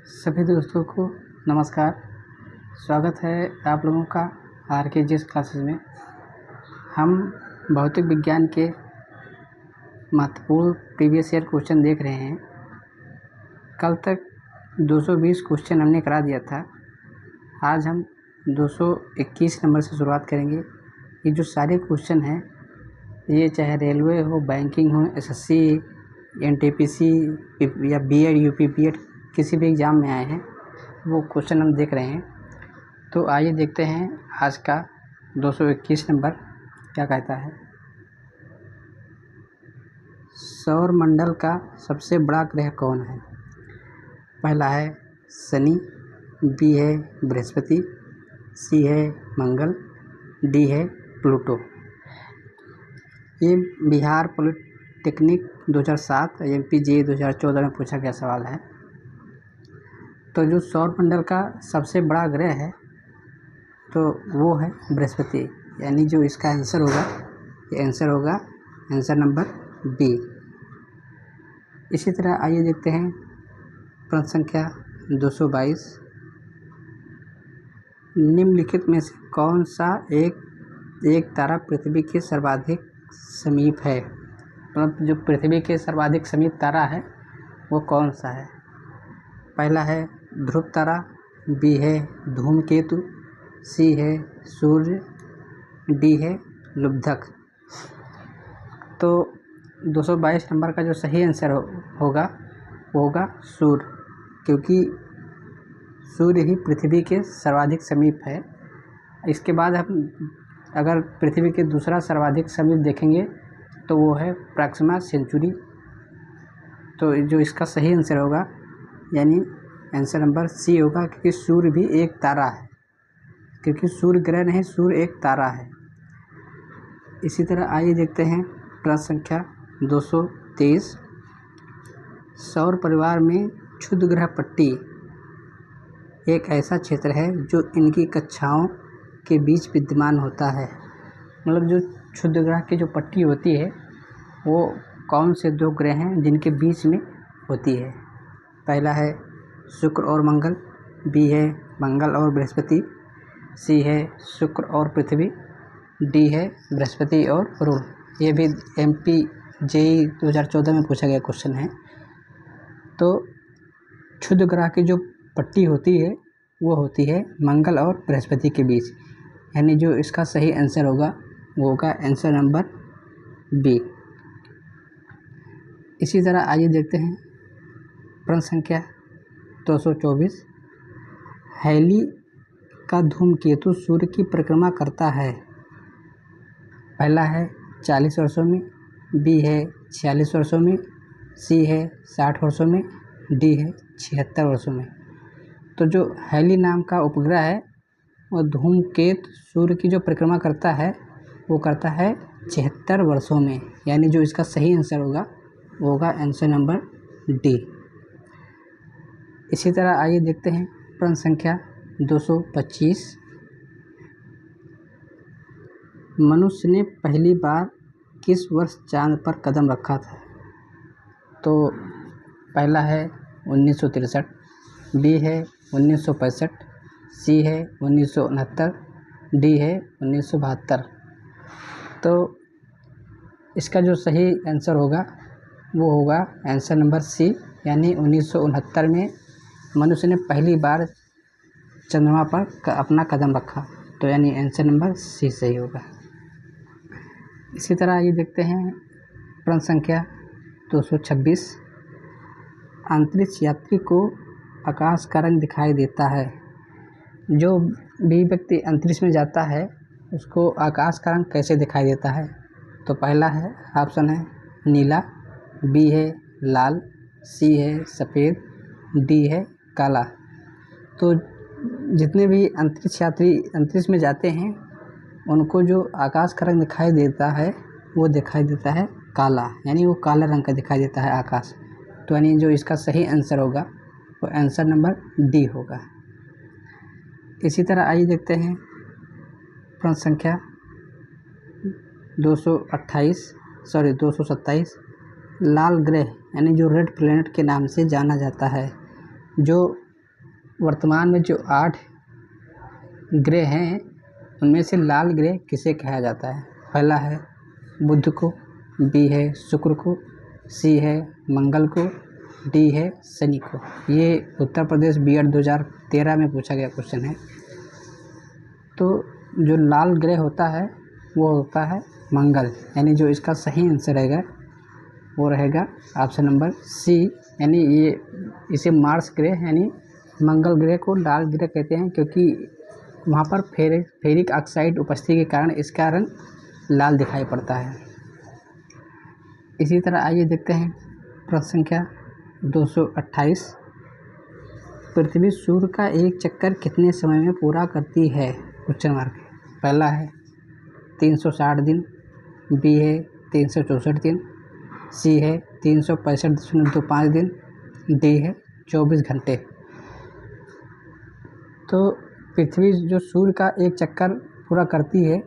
सभी दोस्तों को नमस्कार। स्वागत है आप लोगों का RKGS क्लासेस में। हम भौतिक विज्ञान के महत्वपूर्ण प्रीवियस ईयर क्वेश्चन देख रहे हैं। कल तक 220 क्वेश्चन हमने करा दिया था। आज हम 221 नंबर से शुरुआत करेंगे। ये जो सारे क्वेश्चन हैं, ये चाहे रेलवे हो, बैंकिंग हो, SSC, NTPC या BEd, UP, BEd किसी भी एग्ज़ाम में आए हैं, वो क्वेश्चन हम देख रहे हैं। तो आइए देखते हैं आज का 221 नंबर क्या कहता है। सौर मंडल का सबसे बड़ा ग्रह कौन है? पहला है शनि, B है बृहस्पति, C है मंगल, D है प्लूटो। ये बिहार पॉलिटेक्निक 2007 MP JEE 2014 में पूछा गया सवाल है। तो जो सौर मंडल का सबसे बड़ा ग्रह है तो वो है बृहस्पति, यानी जो इसका आंसर होगा, ये आंसर होगा आंसर नंबर B। इसी तरह आइए देखते हैं प्रश्न संख्या 222। निम्नलिखित में से कौन सा एक तारा पृथ्वी के सर्वाधिक समीप है? मतलब जो पृथ्वी के सर्वाधिक समीप तारा है वो कौन सा है? पहला है ध्रुव तारा, B है धूमकेतु, C है सूर्य, D है लुब्धक। तो 222 नंबर का जो सही आंसर होगा वो होगा सूर्य, क्योंकि सूर्य ही पृथ्वी के सर्वाधिक समीप है। इसके बाद हम अगर पृथ्वी के दूसरा सर्वाधिक समीप देखेंगे तो वो है प्रॉक्सिमा सेंचुरी। तो जो इसका सही आंसर होगा यानी आंसर नंबर C होगा, क्योंकि सूर्य भी एक तारा है, क्योंकि सूर्य ग्रह नहीं, सूर्य एक तारा है। इसी तरह आइए देखते हैं प्रश्न संख्या 223। सौर परिवार में क्षुद्र ग्रह पट्टी एक ऐसा क्षेत्र है जो इनकी कक्षाओं के बीच विद्यमान होता है। मतलब जो क्षुद्र ग्रह की जो पट्टी होती है वो कौन से दो ग्रह हैं जिनके बीच में होती है? पहला है शुक्र और मंगल, B है मंगल और बृहस्पति, C है शुक्र और पृथ्वी, D है बृहस्पति और वरुण। ये भी MP JEE 2014 में पूछा गया क्वेश्चन है। तो क्षुद्र ग्रह की जो पट्टी होती है वो होती है मंगल और बृहस्पति के बीच, यानी जो इसका सही आंसर होगा वो होगा आंसर नंबर B। इसी तरह आइए देखते हैं प्रश्न संख्या 224। हैली का धूमकेतु सूर्य की परिक्रमा करता है। पहला है 40 वर्षों में, B है 46 वर्षों में, C है 60 वर्षों में, D है 76 वर्षों में। तो जो हैली नाम का उपग्रह है वो धूमकेतु सूर्य की जो परिक्रमा करता है वो करता है 76 वर्षों में, यानी जो इसका सही आंसर होगा वो होगा आंसर नंबर D। इसी तरह आइए देखते हैं प्रश्न संख्या 225। मनुष्य ने पहली बार किस वर्ष चांद पर कदम रखा था? तो पहला है 1963, B है 1965, C है 1969, D है 1972। तो इसका जो सही आंसर होगा वो होगा आंसर नंबर C, यानी 1969 में मनुष्य ने पहली बार चंद्रमा पर अपना कदम रखा। तो यानी आंसर नंबर C सही होगा। इसी तरह ये देखते हैं प्रश्न संख्या 226। अंतरिक्ष यात्री को आकाश का रंग दिखाई देता है। जो भी व्यक्ति अंतरिक्ष में जाता है उसको आकाश का रंग कैसे दिखाई देता है? तो पहला है ऑप्शन है नीला, B है लाल, C है सफ़ेद, D है काला। तो जितने भी अंतरिक्ष यात्री अंतरिक्ष में जाते हैं उनको जो आकाश का रंग दिखाई देता है वो दिखाई देता है काला, यानी वो काला रंग का दिखाई देता है आकाश। तो यानी जो इसका सही आंसर होगा वो आंसर नंबर D होगा। इसी तरह आइए देखते हैं प्रश्न संख्या 227। लाल ग्रह यानी जो रेड प्लैनेट के नाम से जाना जाता है, जो वर्तमान में जो 8 ग्रह हैं उनमें से लाल ग्रह किसे कहा जाता है? पहला है बुध को, बी है शुक्र को, सी है मंगल को, डी है शनि को। ये उत्तर प्रदेश B.Ed 2013 में पूछा गया क्वेश्चन है। तो जो लाल ग्रह होता है वो होता है मंगल, यानी जो इसका सही आंसर रहेगा वो रहेगा ऑप्शन नंबर सी, यानी ये इसे मार्स ग्रह यानी मंगल ग्रह को लाल ग्रह कहते हैं, क्योंकि वहाँ पर फेरिक ऑक्साइड उपस्थिति के कारण इसका रंग लाल दिखाई पड़ता है। इसी तरह आइए देखते हैं प्रश्न संख्या 228। पृथ्वी सूर्य का एक चक्कर कितने समय में पूरा करती है? Question mark. पहला है 360 दिन, बी है 364 दिन, सी है 365.25 दिन, डी है 24 घंटे। तो पृथ्वी जो सूर्य का एक चक्कर पूरा करती है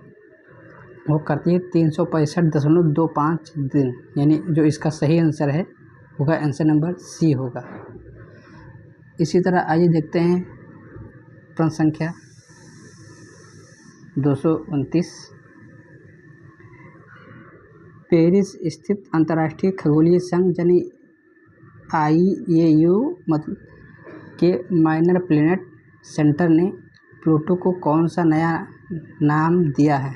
वो करती है 365.25 दिन, यानी जो इसका सही आंसर है होगा आंसर नंबर सी होगा। इसी तरह आइए देखते हैं प्रश्न संख्या 229। पेरिस स्थित अंतर्राष्ट्रीय खगोलीय संघ यानी IAU के माइनर प्लैनेट सेंटर ने प्लूटो को कौन सा नया नाम दिया है?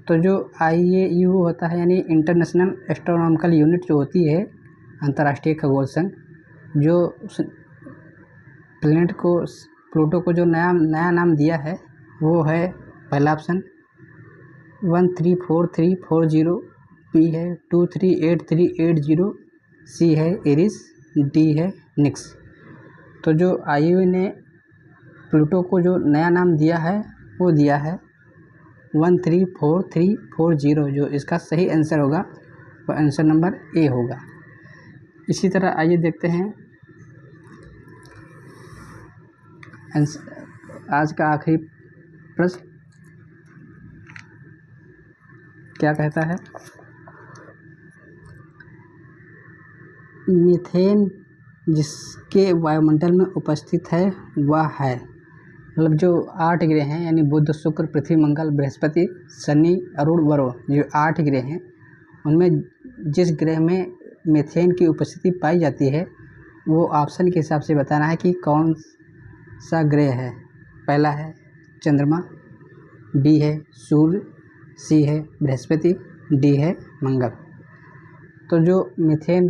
तो जो IAU होता है यानी इंटरनेशनल एस्ट्रोनॉमिकल यूनिट जो होती है अंतर्राष्ट्रीय खगोल संघ, जो प्लैनेट को प्लूटो को जो नया नाम दिया है वो है पहला ऑप्शन 134340, बी है 238380, सी है एरिस, डी है निक्स। तो जो IAU ने प्लूटो को जो नया नाम दिया है वो दिया है 134340, जो इसका सही आंसर होगा वो आंसर नंबर ए होगा। इसी तरह आइए देखते हैं आज का आखिरी प्रश्न क्या कहता है? मीथेन जिसके वायुमंडल में उपस्थित है वह है, मतलब जो 8 ग्रह हैं यानी बुध, शुक्र, पृथ्वी, मंगल, बृहस्पति, शनि, अरुण, वरुण, जो 8 ग्रह हैं उनमें जिस ग्रह में मीथेन की उपस्थिति पाई जाती है वो ऑप्शन के हिसाब से बताना है कि कौन सा ग्रह है। पहला है चंद्रमा, बी है सूर्य, सी है बृहस्पति, डी है मंगल। तो जो मीथेन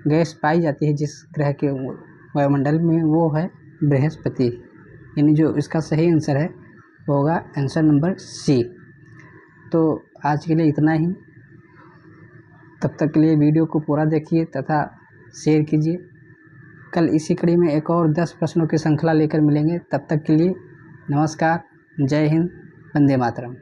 गैस पाई जाती है जिस ग्रह के वायुमंडल में वो है बृहस्पति, यानी जो इसका सही आंसर है वो होगा आंसर नंबर सी। तो आज के लिए इतना ही। तब तक के लिए वीडियो को पूरा देखिए तथा शेयर कीजिए। कल इसी कड़ी में एक और 10 प्रश्नों की श्रृंखला लेकर मिलेंगे। तब तक के लिए नमस्कार, जय हिंद, वंदे मातरम।